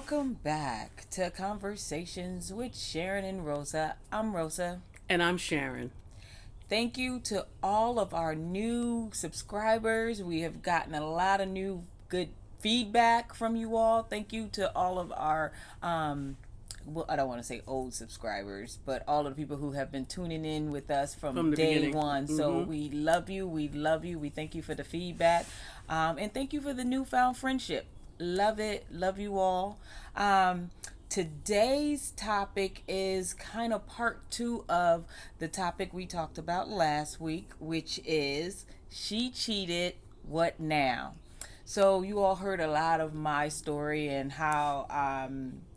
Welcome back to Conversations with Sharyn and Rosa. I'm Rosa. And I'm Sharyn. Thank you to all of our new subscribers. We have gotten a lot of new good feedback from you all. Thank you to all of our well, I don't want to say old subscribers, but all of the people who have been tuning in with us from From the day beginning. one. So we love you. We love you. We thank you for the feedback. And thank you for the newfound friendship. Love it. Love you all. Today's topic is kind of part two of the topic we talked about last week, which is she cheated, what now? So you all heard a lot of my story and how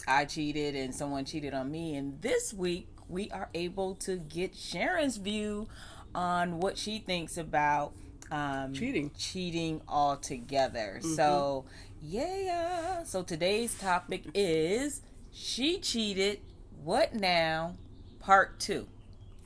I cheated and someone cheated on me. And this week we are able to get Sharon's view on what she thinks about cheating altogether. So yeah. So today's topic is she cheated. What now? Part two.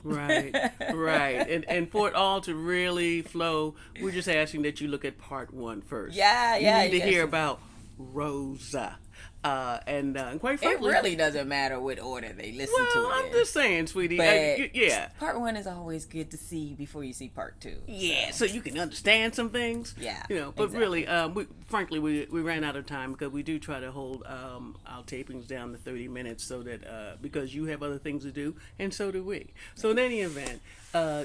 Right, right. And for it all to really flow, we're just asking that you look at part one first. Yeah, You yeah. need to Yes. hear about Rosa. And quite It frankly, really doesn't matter what order they listen well, to it I'm in. just saying, sweetie. But Yeah. part one is always good to see before you see part two. Yeah, so you can understand some things. Yeah, But exactly. really, frankly, we ran out of time because we do try to hold our tapings down to 30 minutes so that because you have other things to do and so do we. So in any event,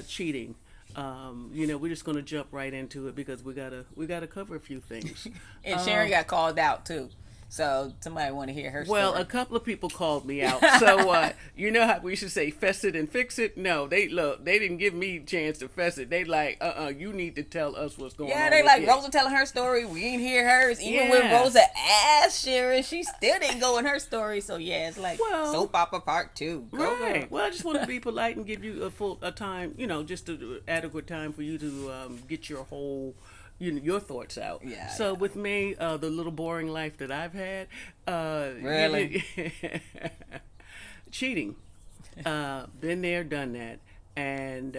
cheating. We're just going to jump right into it because we gotta cover a few things. And Sharon got called out too. So somebody want to hear her Well, story. a couple of people called me out. So you know how we should say fess it and fix it? No, they didn't give me a chance to fess it. They like, you need to tell us what's going on. Yeah, they with like it. Rosa telling her story. We didn't hear hers. Even when Yeah. Rosa asked Sharon, she still didn't go in her story. So yeah, it's like Well, soap opera part two. Go, Right. girl. Well, I just want to be polite and give you a time, just adequate time for you to get your whole, your thoughts out. Yeah, So yeah. with me, the little boring life that I've had, Really? cheating, been there, done that, and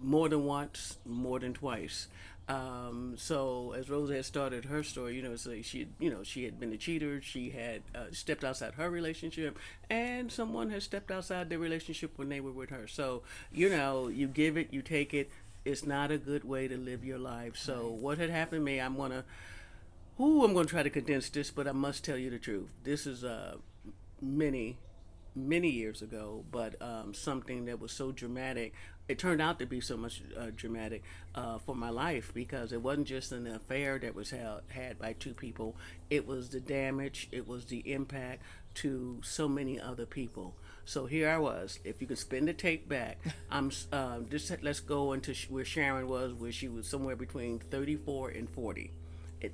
more than once, more than twice. So as Rosa had started her story, so she had been a cheater. She had stepped outside her relationship, and someone has stepped outside their relationship when they were with her. So you give it, you take it. It's not a good way to live your life. So what had happened to me, I'm gonna try to condense this, but I must tell you the truth. This is many many years ago, but something that was so dramatic. It turned out to be so much dramatic for my life because it wasn't just an affair that was had by two people. It was the damage, it was the impact to so many other people. So here I was. If you could spin the tape back, I'm just let's go into where Sharon was, where she was somewhere between 34 and 40.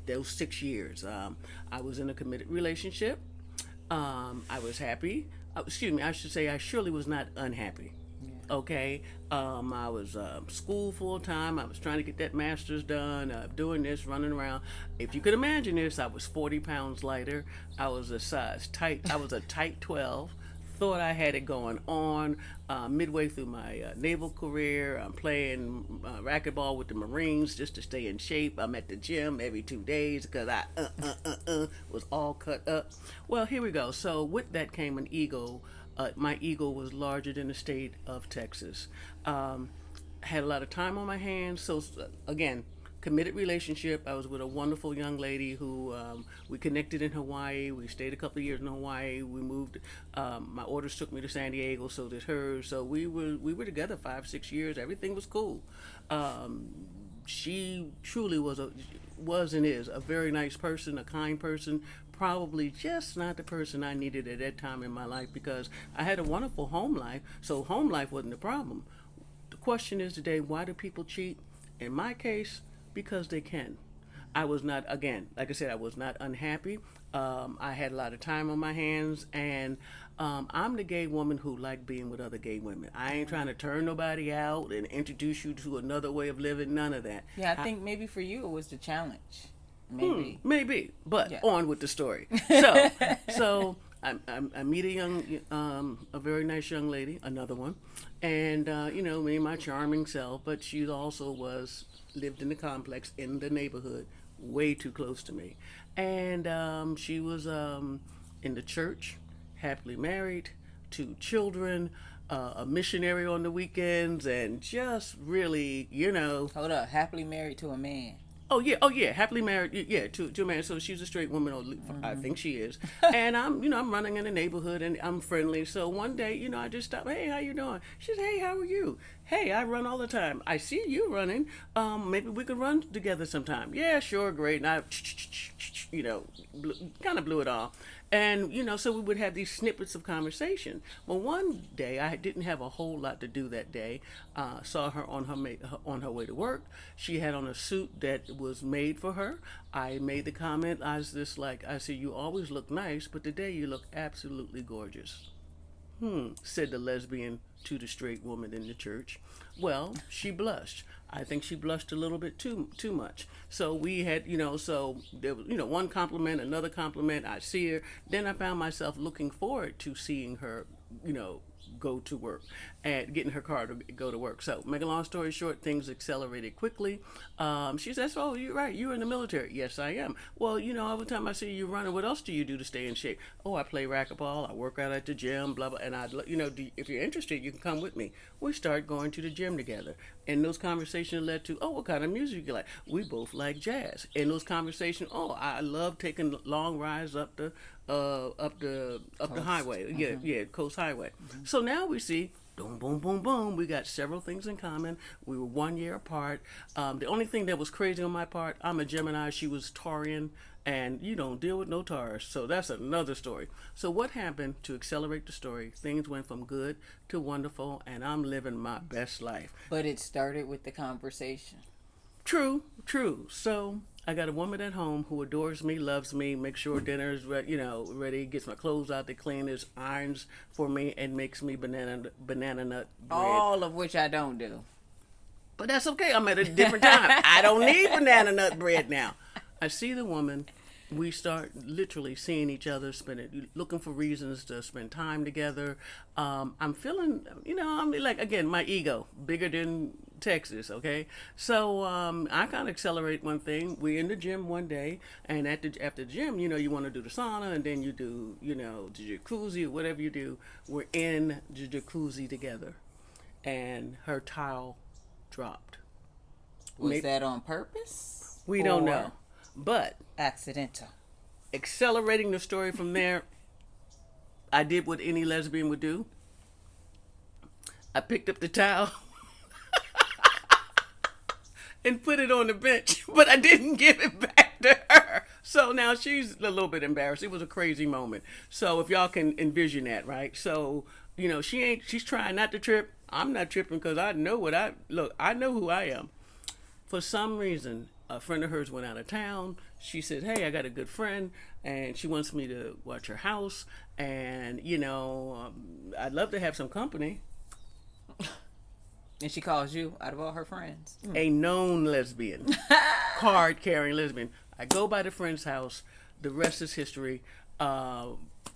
Those 6 years, I was in a committed relationship. I was happy. Excuse me, I should say I surely was not unhappy. Okay, I was school full time. I was trying to get that master's done. Doing this, running around. If you could imagine this, I was 40 pounds lighter. I was a size tight. I was a tight 12. Thought I had it going on. Midway through my naval career, I'm playing racquetball with the Marines just to stay in shape. I'm at the gym every 2 days because I was all cut up. Well, here we go. So with that came an ego. My ego was larger than the state of Texas. Had a lot of time on my hands. So again, committed relationship. I was with a wonderful young lady who we connected in Hawaii. We stayed a couple of years in Hawaii. We moved. My orders took me to San Diego, so did hers. So we were together 5 6 years. Everything was cool. She truly was and is a very nice person, a kind person. Probably just not the person I needed at that time in my life because I had a wonderful home life. So home life wasn't the problem. The question is today, why do people cheat? In my case, because they can. I was not, again, like I said, I was not unhappy. I had a lot of time on my hands, and I'm the gay woman who liked being with other gay women. I ain't trying to turn nobody out and introduce you to another way of living, none of that. Yeah, I think maybe for you it was the challenge. Maybe. Maybe, but Yeah. on with the story. So I meet a very nice young lady, another one, and me and my charming self. But she also lived in the complex in the neighborhood, way too close to me, And she was in the church, happily married, 2 children, a missionary on the weekends, and just really, Hold up, happily married to a man. Oh yeah, happily married. Yeah, to a man. So she's a straight woman, or I Mm-hmm. think she is. And I'm running in the neighborhood, and I'm friendly. So one day, I just stopped. Hey, how you doing? She said, Hey, how are you? Hey, I run all the time. I see you running. Maybe we could run together sometime. Yeah, sure, great. And I, you know, kind of blew it off. And so we would have these snippets of conversation. Well, one day I didn't have a whole lot to do that day. Saw her on on her way to work. She had on a suit that was made for her. I made the comment. I said, you always look nice, but today you look absolutely gorgeous. Said the lesbian to the straight woman in the church. Well, she blushed. I think she blushed a little bit too much. So we had, so there was, one compliment, another compliment. I see her. Then I found myself looking forward to seeing her, you know, go to work and getting her car to go to work. So, make a long story short, things accelerated quickly. She says, "Oh, you're right. You're in the military." Yes, I am. Well, every time I see you running, what else do you do to stay in shape? Oh, I play racquetball. I work out at the gym. Blah blah. And if you're interested, you can come with me. We start going to the gym together, and those conversations led to, oh, what kind of music you like? We both like jazz. And those conversations, oh, I love taking long rides up the Coast. highway. Yeah, Mm-hmm. yeah, Coast Highway. Mm-hmm. So now we see, boom, boom, boom, boom. We got several things in common. We were 1 year apart. The only thing that was crazy on my part, I'm a Gemini. She was Taurian, and you don't deal with no Taurus. So that's another story. So what happened to accelerate the story? Things went from good to wonderful, and I'm living my best life. But it started with the conversation. True, true. So I got a woman at home who adores me, loves me, makes sure dinner's ready, gets my clothes out the cleaners, irons for me, and makes me banana nut bread. All of which I don't do. But that's okay. I'm at a different time. I don't need banana nut bread now. I see the woman. We start literally seeing each other, spending, looking for reasons to spend time together. I'm feeling, I'm like, again, my ego bigger than Texas. Okay, so I kind of accelerate one thing. We're in the gym one day, and after the gym, you want to do the sauna, and then you do, the jacuzzi or whatever you do. We're in the jacuzzi together, and her towel dropped. Was that on purpose We don't or know. But accidental? accelerating the story from there, I did what any lesbian would do. I picked up the towel and put it on the bench, but I didn't give it back to her. So now she's a little bit embarrassed. It was a crazy moment. So if y'all can envision that, right? So, she's trying not to trip. I'm not tripping because I know who I am. For some reason, a friend of hers went out of town. She said, Hey, I got a good friend, and she wants me to watch her house. And, I'd love to have some company. And she calls you out of all her friends. A known lesbian, card carrying lesbian. I go by the friend's house. The rest is history. Uh,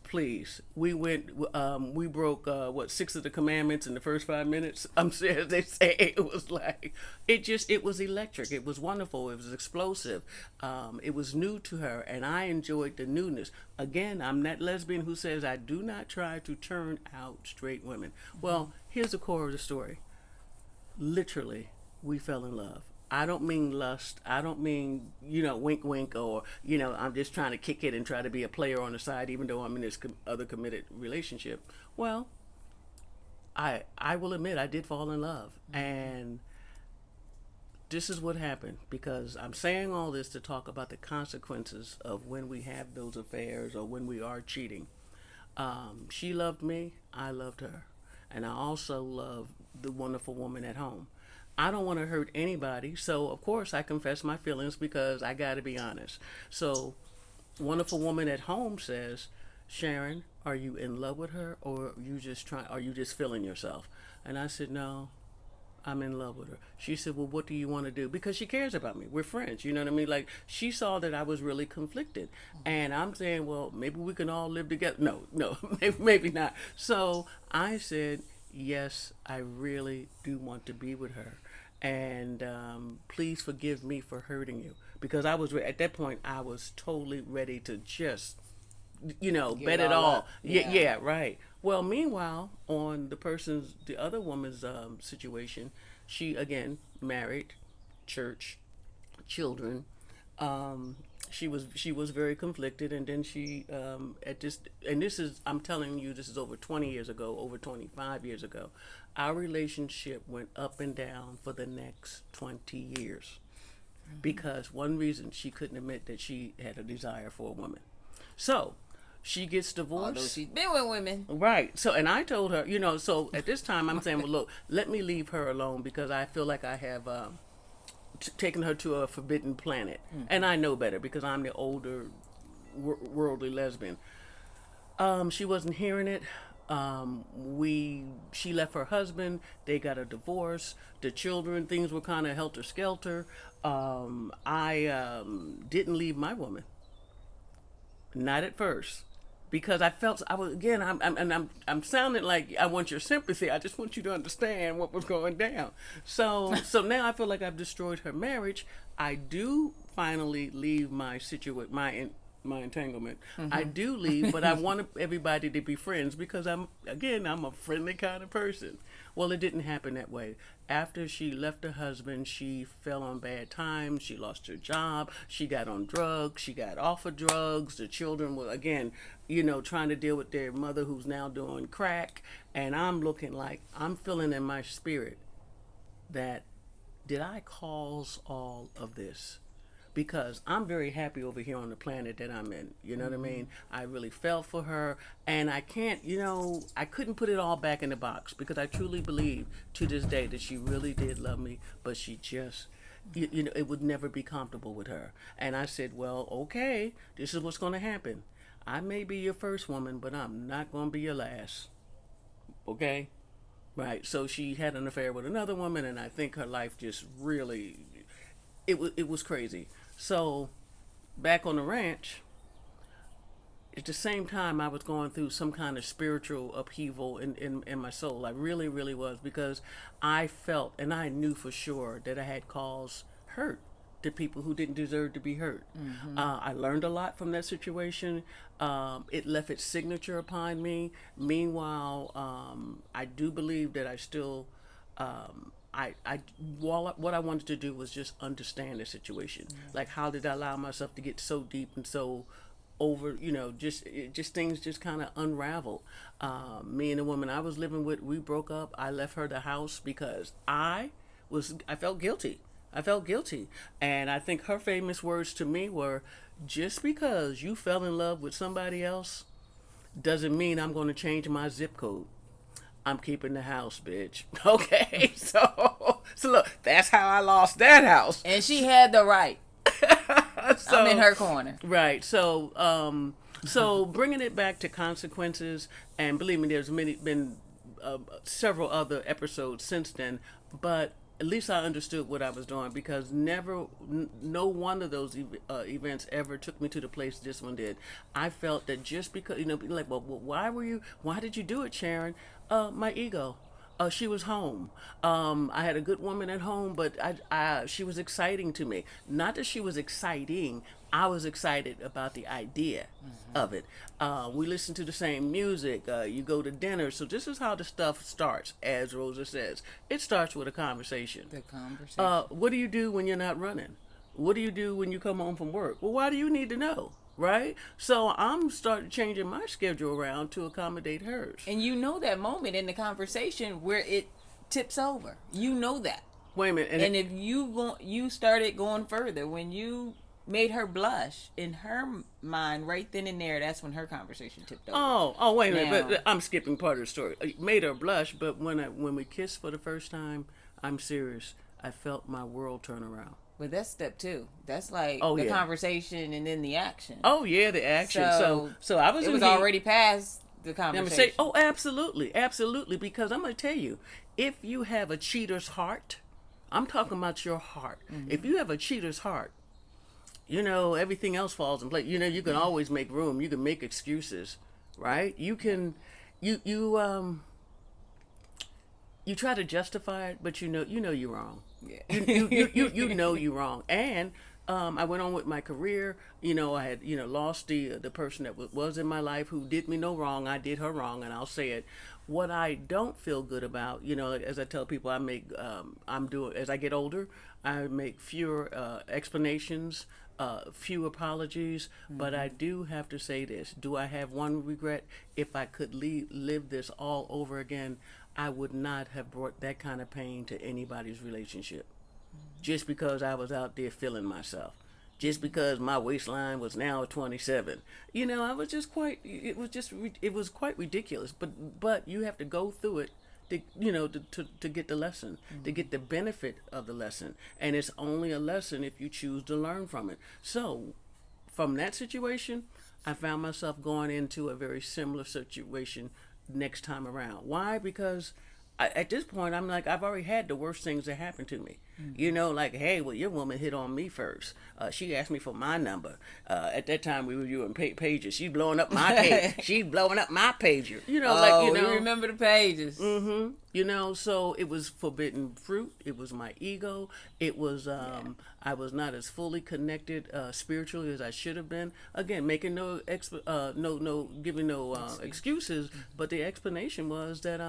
please, we broke what 6 of the commandments in the first 5 minutes. I'm serious. They say it was like it was electric. It was wonderful. It was explosive. It was new to her, and I enjoyed the newness. Again, I'm that lesbian who says I do not try to turn out straight women. Well, here's the core of the story. Literally, we fell in love. I don't mean lust. I don't mean, wink, wink, or, I'm just trying to kick it and try to be a player on the side, even though I'm in this other committed relationship. Well, I will admit I did fall in love. And this is what happened, because I'm saying all this to talk about the consequences of when we have those affairs or when we are cheating. She loved me. I loved her. And I also love the wonderful woman at home. I don't want to hurt anybody, so of course I confess my feelings because I got to be honest. So, wonderful woman at home says, "Sharyn, are you in love with her, or are you just feeling yourself?" And I said, "No, I'm in love with her." She said, "Well, what do you want to do?" Because she cares about me. We're friends. You know what I mean? Like, she saw that I was really conflicted. And I'm saying, well, maybe we can all live together. No, no, maybe not. So I said, yes, I really do want to be with her. And please forgive me for hurting you. because at that point I was totally ready to just Give it bet it all all. up. Yeah, Yeah. yeah, right. Well, meanwhile, on the other woman's situation, she again married, church, children. Um, she was very conflicted, and then she at this and this is I'm telling you, this is over 20 years ago, over 25 years ago. Our relationship went up and down for the next 20 years because one reason, she couldn't admit that she had a desire for a woman. So she gets Although divorced. she's been with women. Right. So, and I told her, so at this time I'm saying, well, look, let me leave her alone because I feel like I have taken her to a forbidden planet. And I know better because I'm the older worldly lesbian. She wasn't hearing it. She left her husband. They got a divorce. The children, things were kind of helter skelter. I didn't leave my woman, not at first, because I felt I was again. I'm sounding like I want your sympathy. I just want you to understand what was going down. So now I feel like I've destroyed her marriage. I do finally leave my entanglement. I do leave, but I want everybody to be friends because I'm a friendly kind of person. Well, it didn't happen that way. After she left her husband, she fell on bad times. She lost her job. She got on drugs. She got off of drugs. The children were, again, trying to deal with their mother who's now doing crack. And I'm feeling in my spirit that, did I cause all of this? Because I'm very happy over here on the planet that I'm in. You know what I mean? I really felt for her, and I can't, I couldn't put it all back in the box because I truly believe to this day that she really did love me, but she just, it would never be comfortable with her. And I said, well, okay, this is what's going to happen. I may be your first woman, but I'm not going to be your last. Okay? Right. So she had an affair with another woman, and I think her life just really, it was crazy. So back on the ranch, at the same time I was going through some kind of spiritual upheaval in my soul. I really, really was, because I felt and I knew for sure that I had caused hurt to people who didn't deserve to be hurt. I learned a lot from that situation. It left its signature upon me. Meanwhile, I do believe that I still what I wanted to do was just understand the situation. Like, how did I allow myself to get so deep and so over? Just things just kind of unraveled. Me and the woman I was living with, we broke up. I left her the house because I felt guilty. I felt guilty, and I think her famous words to me were, "Just because you fell in love with somebody else doesn't mean I'm going to change my zip code. I'm keeping the house, bitch." Okay, so look, that's how I lost that house. And she had the right. So, I'm in her corner. Right. So bringing it back to consequences, and believe me, there's been several other episodes since then, but at least I understood what I was doing, because no one of those events ever took me to the place this one did. I felt that just because, people like, well, why did you do it, Sharyn? My ego. She was home. I had a good woman at home, but she was exciting to me. Not that she was exciting. I was excited about the idea of it. We listen to the same music. You go to dinner. So this is how the stuff starts, as Rosa says. It starts with a conversation. The conversation. What do you do when you're not running? What do you do when you come home from work? Well, why do you need to know? Right? So I'm starting changing my schedule around to accommodate hers. And that moment in the conversation where it tips over. That. Wait a minute. And if you started going further, when you made her blush, in her mind right then and there, that's when her conversation tipped over. Oh, wait a minute. But I'm skipping part of the story. It made her blush, but when we kissed for the first time, I'm serious, I felt my world turn around. But that's step 2. That's like the conversation and then the action. Oh yeah, the action. So I was. It was already past the conversation. Absolutely, because I'm gonna tell you, if you have a cheater's heart, I'm talking about your heart. Mm-hmm. If you have a cheater's heart, everything else falls in place. You can always make room. You can make excuses, right? You can, you try to justify it, but you know you're wrong. Yeah. you know you're wrong. And I went on with my career. I had lost the person that was in my life who did me no wrong. I did her wrong, and I'll say it. What I don't feel good about, as I tell people, I'm doing as I get older, I make fewer explanations, few apologies. But I do have to say this: do I have one regret? If I could live this all over again, I would not have brought that kind of pain to anybody's relationship just because I was out there feeling myself. Just because my waistline was now 27, I was just quite. It was quite ridiculous. But you have to go through it to get the lesson, to get the benefit of the lesson, and it's only a lesson if you choose to learn from it. So, from that situation, I found myself going into a very similar situation next time around. Why? Because at this point, I'm like, I've already had the worst things that happened to me. Like, hey, well, your woman hit on me first. She asked me for my number. At that time, we were doing pages. She's blowing up my page. She's blowing up my pager. You remember the pages. So it was forbidden fruit. It was my ego. It was, I was not as fully connected spiritually as I should have been. Again, making giving no excuses. But the explanation was that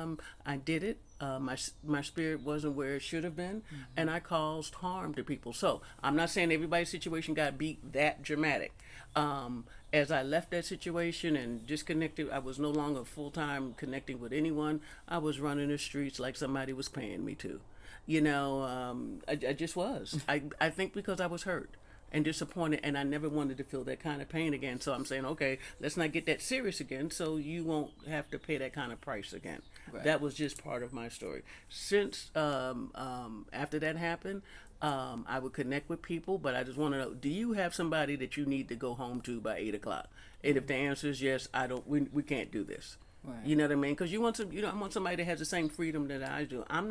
I did it. My spirit wasn't where it should have been, and I caused harm to people. So I'm not saying everybody's situation got beat that dramatic. As I left that situation and disconnected, I was no longer full-time connecting with anyone. I was running the streets like somebody was paying me to. I just was. I think because I was hurt and disappointed, and I never wanted to feel that kind of pain again. So I'm saying, okay, let's not get that serious again, so you won't have to pay that kind of price again. Right. That was just part of my story. Since after that happened, I would connect with people, but I just want to know: do you have somebody that you need to go home to by 8:00? And if the answer is yes, I don't. We can't do this. Right. You know what I mean? Because you want some. I want somebody that has the same freedom that I do. I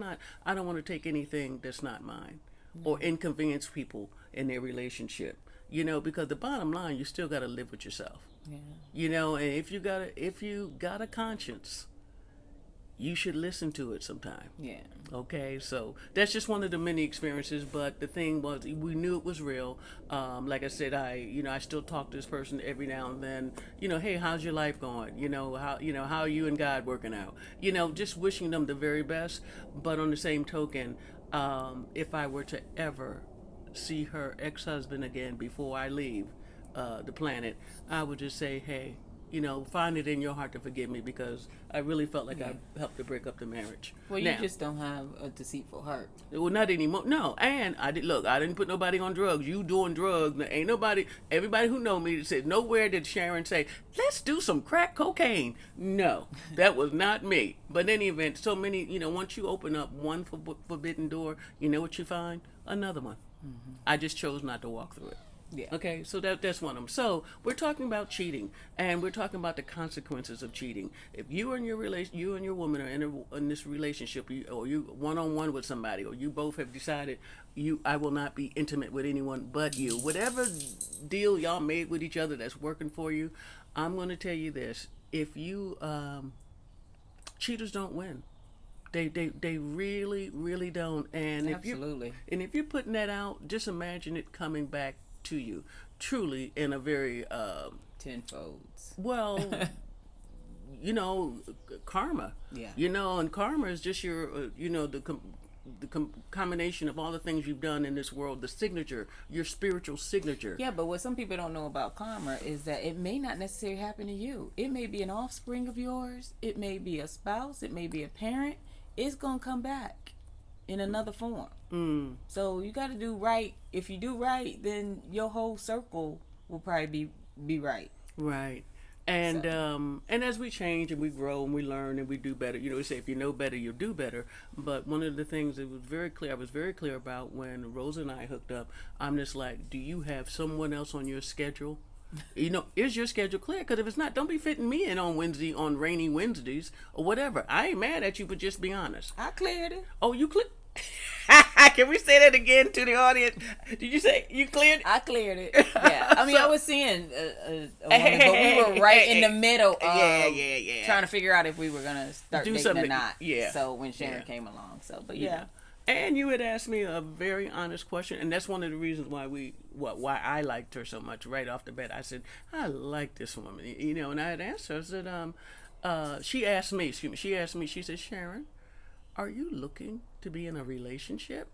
don't want to take anything that's not mine, or inconvenience people in their relationship. Because the bottom line, you still got to live with yourself. Yeah. And if you got a conscience, you should listen to it sometime. Yeah. Okay, so that's just one of the many experiences. But the thing was, we knew it was real. Like I said, I still talk to this person every now and then. Hey, how's your life going? How are you and God working out? Just wishing them the very best. But on the same token, if I were to ever see her ex-husband again before I leave the planet, I would just say, hey, find it in your heart to forgive me, because I really felt like I helped to break up the marriage. Well, you just don't have a deceitful heart. Well, not anymore. No, and I didn't put nobody on drugs. You doing drugs? Ain't nobody. Everybody who know me said nowhere did Sharyn say, let's do some crack cocaine. No, that was not me. But in any event, so many. Once you open up one forbidden door, you know what you find? Another one. I just chose not to walk through it. Yeah. Okay, so that's one of them. So we're talking about cheating, and we're talking about the consequences of cheating. If you and you and your woman are in this relationship, or you one-on-one with somebody, or you both have decided I will not be intimate with anyone but you. Whatever deal y'all made with each other that's working for you, I'm going to tell you this: if you cheaters don't win. They really, really don't. And absolutely. If you're putting that out, just imagine it coming back to you, truly in a very tenfolds. Well, karma. Yeah. And karma is just your the combination of all the things you've done in this world, the signature, your spiritual signature. Yeah, but what some people don't know about karma is that it may not necessarily happen to you. It may be an offspring of yours. It may be a spouse. It may be a parent. It's going to come back in another form. So you got to do right. If you do right, then your whole circle will probably be right. Right. And and as we change and we grow and we learn and we do better, we say if you know better, you'll do better. But one of the things that was very clear, I was very clear about when Rosa and I hooked up, I'm just like, do you have someone else on your schedule? Is your schedule clear? Because if it's not, don't be fitting me in on rainy Wednesdays or whatever. I ain't mad at you, but just be honest. I cleared it. Oh, you cleared? Can we say that again to the audience? Did you say you cleared? I cleared it. Yeah. I mean, I was seeing a woman, but we were right in the middle of trying to figure out if we were going to start dating or not. Yeah. So when Sharyn came along. So, but yeah. And you had asked me a very honest question, and that's one of the reasons why I liked her so much right off the bat. I said, I like this woman, and I had asked her. I said, she asked me, excuse me, she said, Sharyn, are you looking to be in a relationship?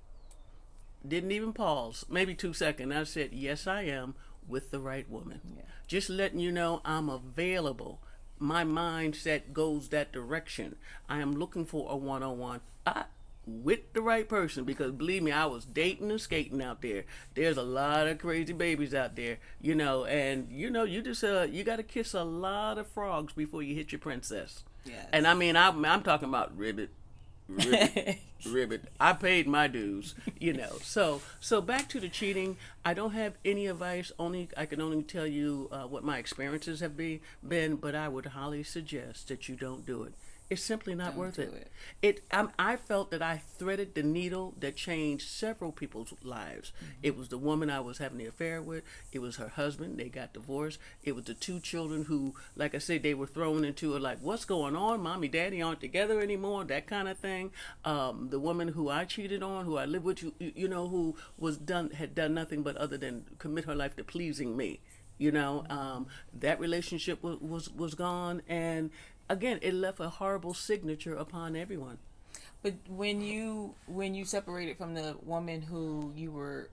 Didn't even pause, maybe 2 seconds. I said, yes, I am, with the right woman. Yeah. Just letting you know I'm available. My mindset goes that direction. I am looking for a one-on-one. With the right person, because believe me, I was dating and skating out there. There's a lot of crazy babies out there, and you just you got to kiss a lot of frogs before you hit your princess. Yes. And I mean, I'm talking about ribbit, ribbit. I paid my dues, So back to the cheating. I don't have any advice. I can only tell you what my experiences have been. But I would highly suggest that you don't do it. It's simply not Don't worth do it. I felt that I threaded the needle that changed several people's lives. Mm-hmm. It was the woman I was having the affair with. It was her husband. They got divorced. It was the two children who, like I said, they were thrown into it like, what's going on? Mommy, daddy aren't together anymore. That kind of thing. The woman who I cheated on, who I lived with, who had done nothing but other than commit her life to pleasing me. That relationship was gone, and again, it left a horrible signature upon everyone. But when you separated from the woman who you were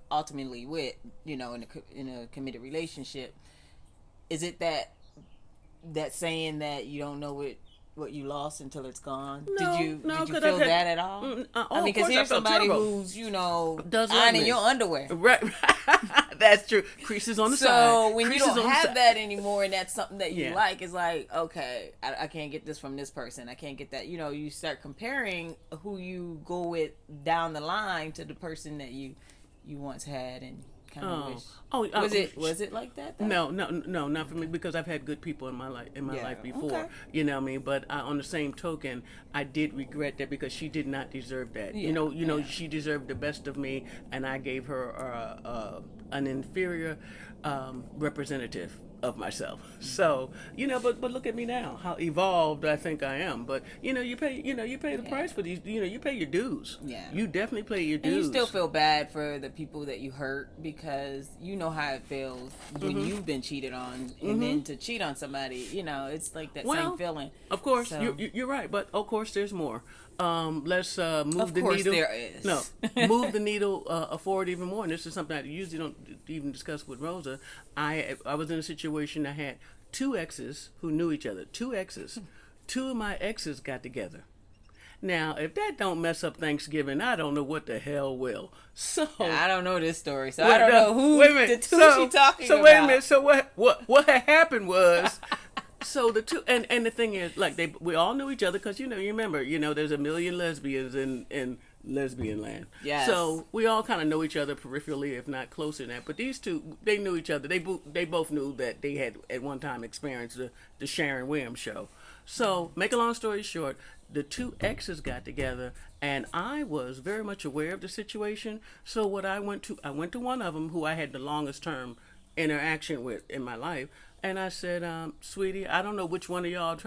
ultimately with, in a committed relationship, is it that saying that you don't know what you lost until it's gone? No, did you because feel that at all? I mean, because here's somebody who's ironing your underwear. Right. That's true. Creases on the side. So when you don't have that anymore, and that's something that you like, it's like, okay, I can't get this from this person. I can't get that. You start comparing who you go with down the line to the person that you once had, and kind of wish. Was it like that, though? No, not for me, because I've had good people in my life before. Okay. You know what I mean? But on the same token, I did regret that, because she did not deserve that. Yeah. She deserved the best of me, and I gave her an inferior representative of myself. So, but look at me now, how evolved I think I am. But you pay the price for these. You pay your dues. Yeah. You definitely pay your dues. And you still feel bad for the people that you hurt, because you know how it feels when you've been cheated on, and then to cheat on somebody. It's like that same feeling. Of course, so. You're right, but of course there's more. Let's move of the course needle. There is. No, move the needle forward even more. And this is something I usually don't even discuss with Rosa. I was in a situation. I had two exes who knew each other. Two exes. Two of my exes got together. Now, if that don't mess up Thanksgiving, I don't know what the hell will. So I don't know this story, so I don't know who the two she talking about. So wait a minute. So what had happened was. So the two, and the thing is, like, we all knew each other, because you remember, there's a million lesbians in lesbian land. Yes. So we all kind of know each other peripherally, if not closer than that. But these two, they knew each other. They both knew that they had at one time experienced the Sharyn Williams show. So make a long story short, the two exes got together, and I was very much aware of the situation. So what I went to one of them, who I had the longest term interaction with in my life. And I said, sweetie, I don't know which one of y'all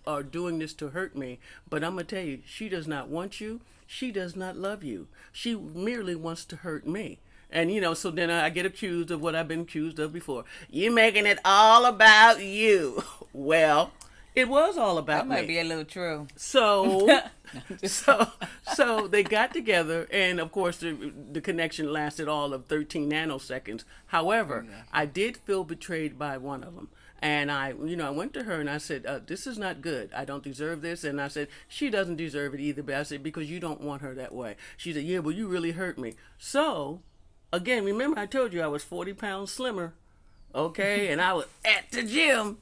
are doing this to hurt me, but I'm going to tell you, she does not want you. She does not love you. She merely wants to hurt me. And, so then I get accused of what I've been accused of before. You're making it all about you. Well, it was all about me. That might be a little true. So, so they got together, and of course the connection lasted all of 13 nanoseconds. However, I did feel betrayed by one of them. And I went to her and I said, this is not good. I don't deserve this. And I said, she doesn't deserve it either. But I said, because you don't want her that way. She said, yeah, well, you really hurt me. So, again, remember I told you I was 40 pounds slimmer. Okay, and I was at the gym.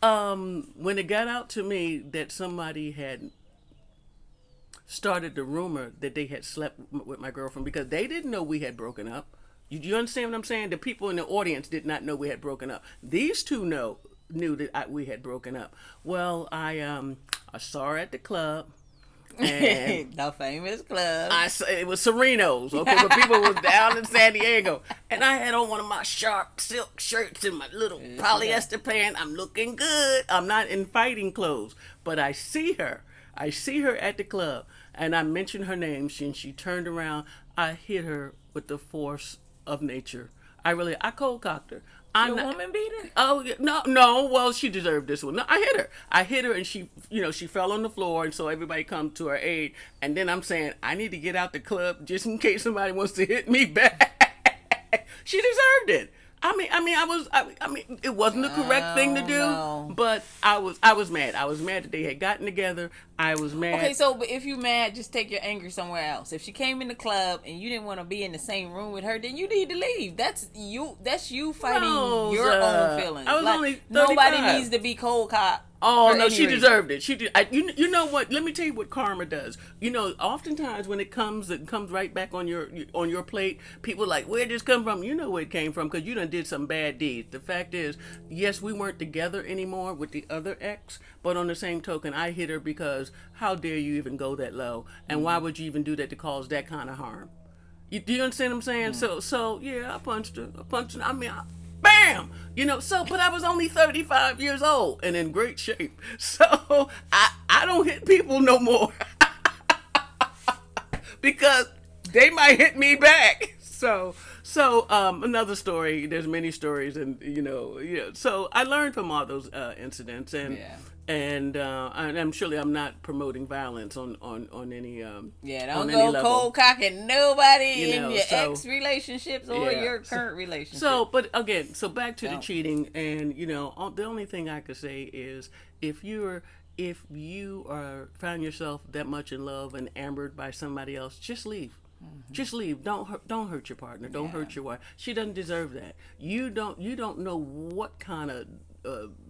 When it got out to me that somebody had started the rumor that they had slept with my girlfriend, because they didn't know we had broken up. You understand what I'm saying? The people in the audience did not know we had broken up. These two knew that we had broken up. Well, I saw her at the club. And the famous club. It was Serenos, okay, but people was down in San Diego, and I had on one of my sharp silk shirts and my little polyester pants. I'm looking good. I'm not in fighting clothes, but I see her. I see her at the club, and I mention her name. She turned around. I hit her with the force of nature. I cold cocked her. Your woman beater? Oh no, no. Well, she deserved this one. No, I hit her. I hit her, and she fell on the floor, and so everybody come to her aid. And then I'm saying, I need to get out the club just in case somebody wants to hit me back. She deserved it. It wasn't the correct thing to do, no. but I was mad. I was mad that they had gotten together. I was mad. Okay, so but if you mad, just take your anger somewhere else. If she came in the club and you didn't want to be in the same room with her, then you need to leave. That's you fighting Rose, your own feelings. I was like, only 35. nobody needs to be cold cop. Oh no, any she reason. deserved it. She did. You know what? Let me tell you what karma does. Oftentimes when it comes right back on your plate. People are like, where'd this come from? You know where it came from because you done did some bad deeds. The fact is, yes, we weren't together anymore with the other ex, but on the same token, I hit her because how dare you even go that low, and why would you even do that to cause that kind of harm? Do you understand what I'm saying? So yeah, I punched her. Bam! But I was only 35 years old and in great shape. So I don't hit people no more. Because they might hit me back. So another story, there's many stories and so I learned from all those incidents and I'm surely I'm not promoting violence on any don't on go any level. cold cocking nobody in your so- ex relationships or Yeah. your current relationship. But again, back to the Don't. cheating, and the only thing I could say is if you found yourself that much in love and ambered by somebody else, just leave. Just leave. Don't hurt your partner. Don't hurt your wife. She doesn't deserve that. You don't know what kind of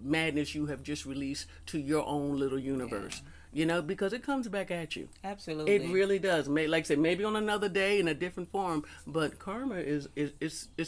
madness you have just released to your own little universe. Because it comes back at you. Absolutely. It really does. Like I said, maybe on another day in a different form, but karma is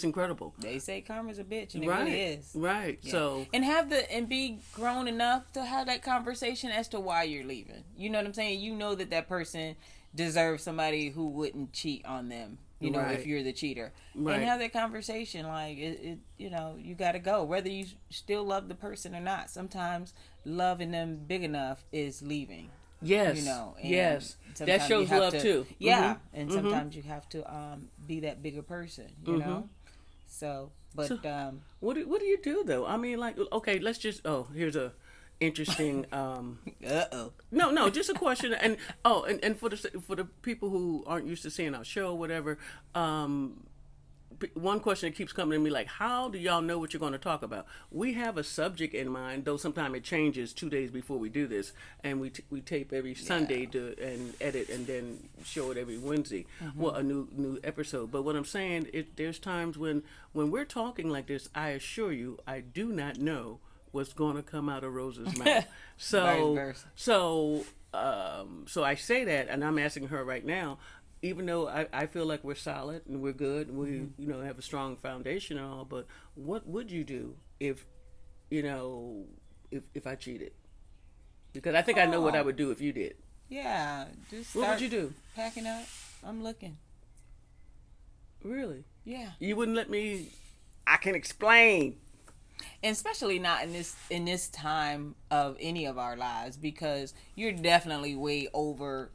incredible. They say karma's a bitch, and it Right. really is. Right. Yeah. So And be grown enough to have that conversation as to why you're leaving. You know what I'm saying? You know that person deserves somebody who wouldn't cheat on them. Right. If you're the cheater, Right. and have that conversation. Like you got to go, whether you still love the person or not. Sometimes loving them big enough is leaving. yes, And yes, that sometimes you shows have love to- too. Yeah, Mhm. and sometimes you have to be that bigger person. You know, so but So- What do you do though? I mean, like, okay, let's just. Oh, here's a interesting. No, just a question. And for the people who aren't used to seeing our show, whatever. One question that keeps coming to me, like, how do y'all know what you're going to talk about? We have a subject in mind, though sometimes it changes 2 days before we do this, and we tape every Sunday and edit and then show it every Wednesday. Well, a new episode. But what I'm saying, there's times when we're talking like this, I assure you, I do not know what's going to come out of Rosa's mouth. So I say that, and I'm asking her right now. Even though I feel like we're solid and we're good, and we have a strong foundation and all, but what would you do if I cheated? Because I think I know what I would do if you did. Yeah, just What would start you do? packing up. I'm looking. Really? Yeah, You wouldn't let me? I can explain. and especially not in this time of any of our lives, because you're definitely way over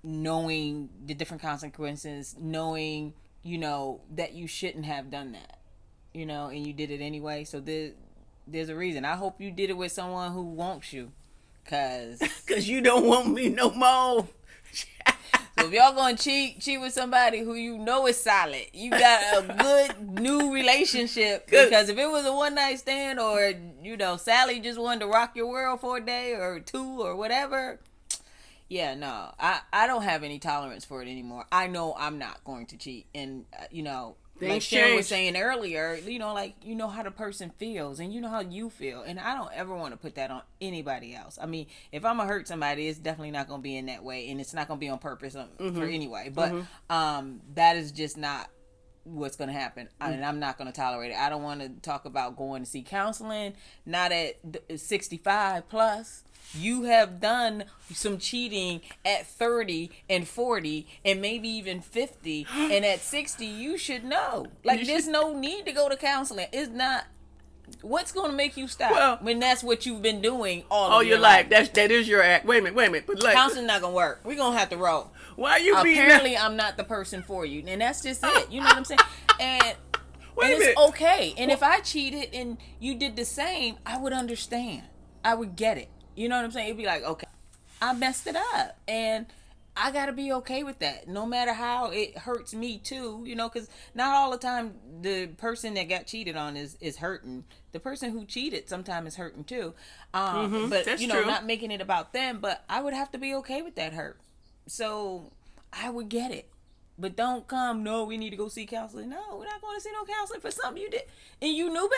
knowing the different consequences, knowing that you shouldn't have done that, and you did it anyway. So there's a reason. I hope you did it with someone who wants you, cause You don't want me no more. so if y'all gonna cheat with somebody who is solid, you got a good new relationship. Because if it was a one night stand, or Sally just wanted to rock your world for a day or two or whatever, yeah, no, I don't have any tolerance for it anymore. I know I'm not going to cheat, and like Sharyn was saying earlier, how the person feels, and how you feel, and I don't ever want to put that on anybody else. I mean, if I'm gonna hurt somebody, it's definitely not gonna be in that way, and it's not gonna be on purpose for anyway. But that is just not what's going to happen, and I'm not going to tolerate it. I don't want to talk about going to see counseling, not at 65 plus. You have done some cheating at 30 and 40 and maybe even 50, and at 60 you should know. Like, there's no need to go to counseling. It's not What's going to make you stop Well, when that's what you've been doing all all of your your life. life? That is your act. Wait a minute, wait a minute. But like, Counseling not gonna work. We're gonna have to roll. why are you being Apparently, I'm not the person for you, and that's just it. You know what I'm saying? And Wait a and minute. it's okay. And if I cheated and you did the same, I would understand. I would get it. You know what I'm saying? It'd be like, okay, I messed it up, and I gotta be okay with that, no matter how it hurts me too. You know, because not all the time the person that got cheated on is hurting. The person who cheated sometimes is hurting too. But that's you know, true. not making it about them. But I would have to be okay with that hurt. So I would get it. But don't come, no, we need to go see counseling. No, we're not going to see no counseling for something you did and you knew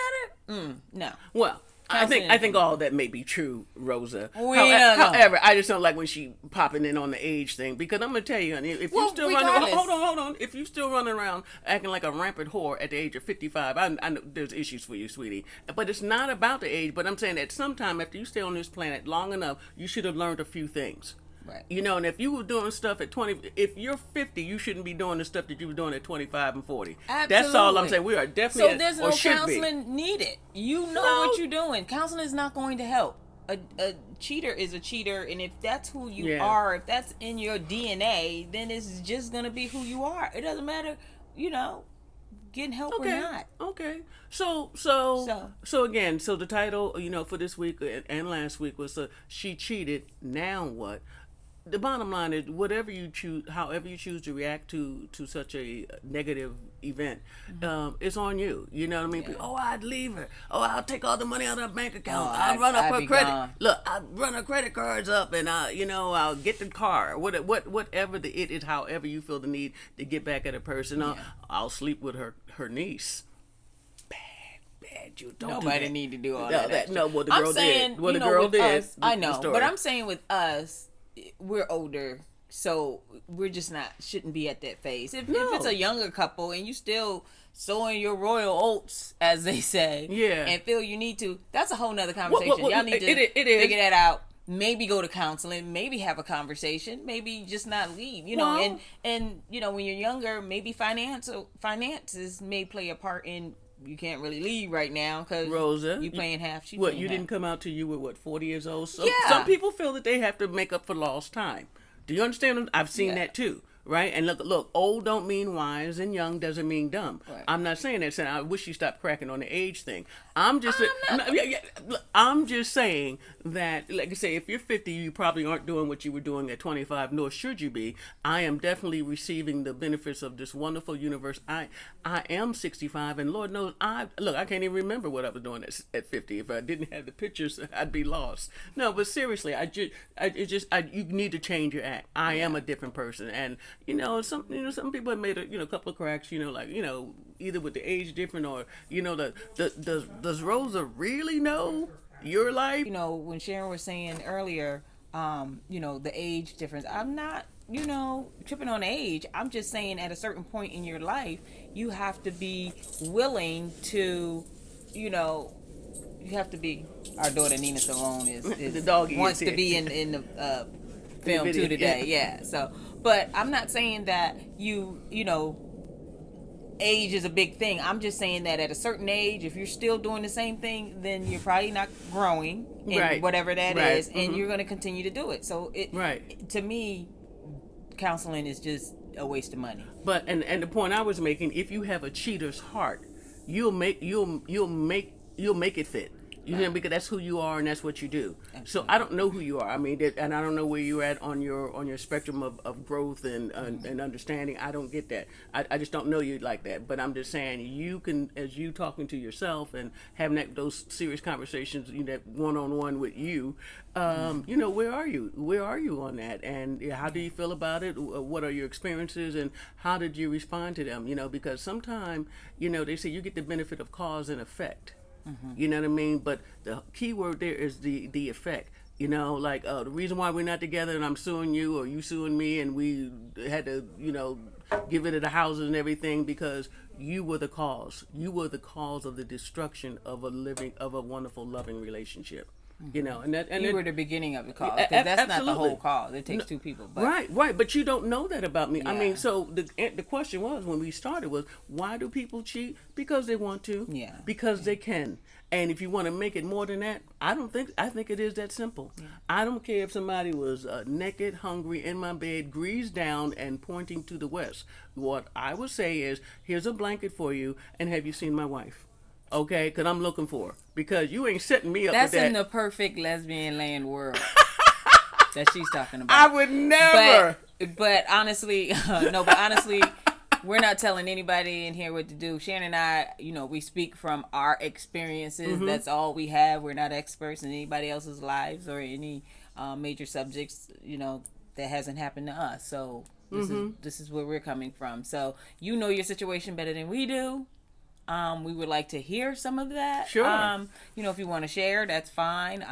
better. No. Well, Counseling I think all that may be true, Rosa. Well, However, I just don't like when she popping in on the age thing, because I'm gonna tell you, honey, if you Well, still running, regardless. hold on, if you still running around acting like a rampant whore at the age of 55, I know there's issues for you, sweetie. But it's not about the age. But I'm saying that sometime after you stay on this planet long enough, you should have learned a few things. Right. You know, and if you were doing stuff at 20, if you're 50, you shouldn't be doing the stuff that you were doing at 25 and 40. Absolutely. That's all I'm saying. We are definitely, So there's no counseling needed. You know what you're doing. Counseling is not going to help. A cheater is a cheater, and if that's who you are, if that's in your DNA, then it's just going to be who you are. It doesn't matter, you know, getting help or not. Okay. So again, so the title, you know, for this week and last week was She Cheated, Now What? The bottom line is, whatever you choose, however you choose to react to such a negative event, it's on you. You know what I mean? Yeah. Oh, I'd leave her. Oh, I'll take all the money out of her bank account. Oh, I'll run up I'd her be credit. gone. Look, I'll run her credit cards up, and I'll get the car. Whatever it is, however you feel the need to get back at a person. I'll sleep with her niece. You don't Nobody do need to do all No, that. no, what the I'm girl saying, did. What you the know, girl with did. us, I know, the story. but I'm saying with us, we're older, so we're just shouldn't be at that phase. If it's a younger couple and you still sowing your royal oats, as they say, and feel you need to, that's a whole nother conversation. Y'all need to figure that out. Maybe go to counseling, maybe have a conversation, maybe just not leave, you know, and you know, when you're younger, maybe finances may play a part in you can't really leave right now because Rosa, you paying half. She what paying you half. didn't come out till you were 40 years old. So Yeah. some people feel that they have to make up for lost time. Do you understand? I've seen that too. Right? And look, old don't mean wise, and young doesn't mean dumb. Right. I'm not saying that. Saying I wish you stopped cracking on the age thing. I'm just I'm just saying that, like I say, if you're 50, you probably aren't doing what you were doing at 25, nor should you be. I am definitely receiving the benefits of this wonderful universe. I am 65, and Lord knows, I can't even remember what I was doing at 50. If I didn't have the pictures, I'd be lost. No, but seriously, you need to change your act. I am a different person, and some people have made a couple of cracks, either with the age different or, does Rosa really know your life? When Sharyn was saying earlier, the age difference, I'm not, tripping on age. I'm just saying at a certain point in your life, you have to be willing to, you have to be, our daughter Nina Simone is the doggy wants is to be in the film too today. Yeah. So, but I'm not saying that age is a big thing. I'm just saying that at a certain age, if you're still doing the same thing, then you're probably not growing in whatever that is, and you're going to continue to do it. So to me, counseling is just a waste of money. But and the point I was making, if you have a cheater's heart, you'll make it fit. You know, because that's who you are and that's what you do. Absolutely. So I don't know who you are. I mean, and I don't know where you're at on your spectrum of growth and understanding. I don't get that. I just don't know you like that. But I'm just saying, you can, as you talking to yourself and having those serious conversations, that one-on-one with you, where are you? Where are you on that? And how do you feel about it? What are your experiences and how did you respond to them? Because sometimes, they say you get the benefit of cause and effect. Mm-hmm. You know what I mean? But the key word there is the effect. The reason why we're not together and I'm suing you or you suing me and we had to, get rid of the houses and everything because you were the cause. You were the cause of the destruction of a wonderful, loving relationship. And you were the beginning of the cause. Because that's not the whole cause. It takes two people. But. Right. But you don't know that about me. Yeah. I mean, so the question was when we started was, why do people cheat? Because they want to. Yeah. Because they can. And if you want to make it more than that, I think it is that simple. Yeah. I don't care if somebody was naked, hungry, in my bed, greased down, and pointing to the west. What I would say is, here's a blanket for you, and have you seen my wife? Okay, because I'm looking for her. Because you ain't setting me up That's with that. in the perfect lesbian land world that she's talking about. I would never. But honestly, no, but honestly, we're not telling anybody in here what to do. Sharyn and I, we speak from our experiences. Mm-hmm. That's all we have. We're not experts in anybody else's lives or any major subjects, that hasn't happened to us. So this is where we're coming from. So your situation better than we do. We would like to hear some of that. Sure. If you want to share, that's fine.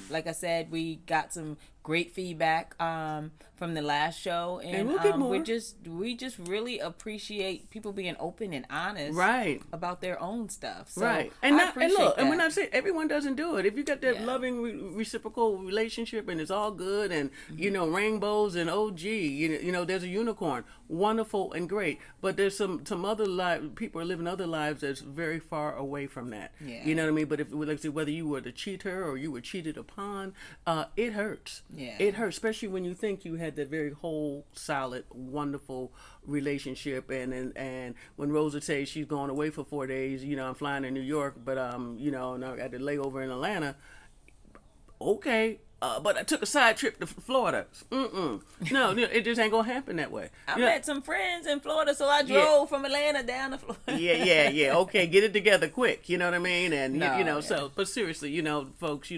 Like I said, we got some great feedback from the last show, and we'll get more. we just really appreciate people being open and honest, right, about their own stuff. So right, and we're not saying everyone doesn't do it. If you got that loving reciprocal relationship and it's all good, and rainbows and there's a unicorn, wonderful and great. But there's some other people are living other lives that's very far away from that. Yeah. You know what I mean? But if let's say whether you were the cheater or you were cheated upon, it hurts. Yeah. It hurts, especially when you think you had that very whole, solid, wonderful relationship, and when Rosa says she's going away for 4 days, I'm flying to New York, but and I got to lay over in Atlanta. Okay. But I took a side trip to Florida. No, it just ain't gonna happen that way. I met some friends in Florida, so I drove from Atlanta down to Florida. Yeah. Okay, get it together quick. You know what I mean? And so, but seriously, folks,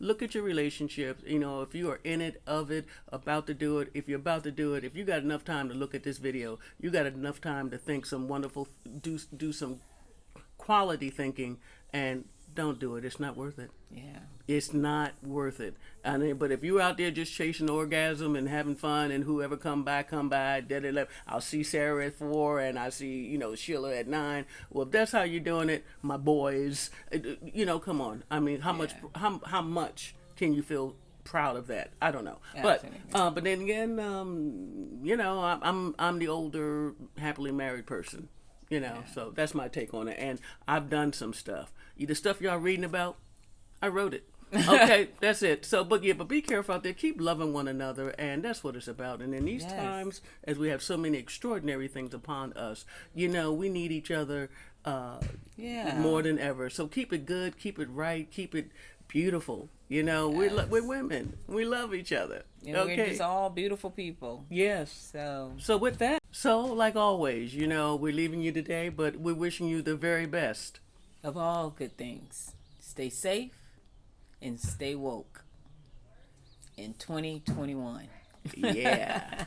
look at your relationships. If you are in it, of it, about to do it. If you're about to do it, if you got enough time to look at this video, you got enough time to think some wonderful, do some quality thinking, and don't do it. It's not worth it. Yeah. It's not worth it. But if you're out there just chasing orgasm and having fun, and whoever come by, I'll see Sarah at 4 and I see, Sheila at 9. Well, if that's how you're doing it, my boys, come on. I mean, how much can you feel proud of that? I don't know. Absolutely. But then again, I'm the older, happily married person. So that's my take on it. And I've done some stuff. The stuff y'all reading about, I wrote it. Okay, that's it. So, but be careful out there. Keep loving one another, and that's what it's about. And in these times, as we have so many extraordinary things upon us, we need each other more than ever. So keep it good, keep it right, keep it beautiful. We're women. We love each other. Okay. We're just all beautiful people. Yes. So with that, like always, we're leaving you today, but we're wishing you the very best of all good things. Stay safe and stay woke in 2021. Yeah.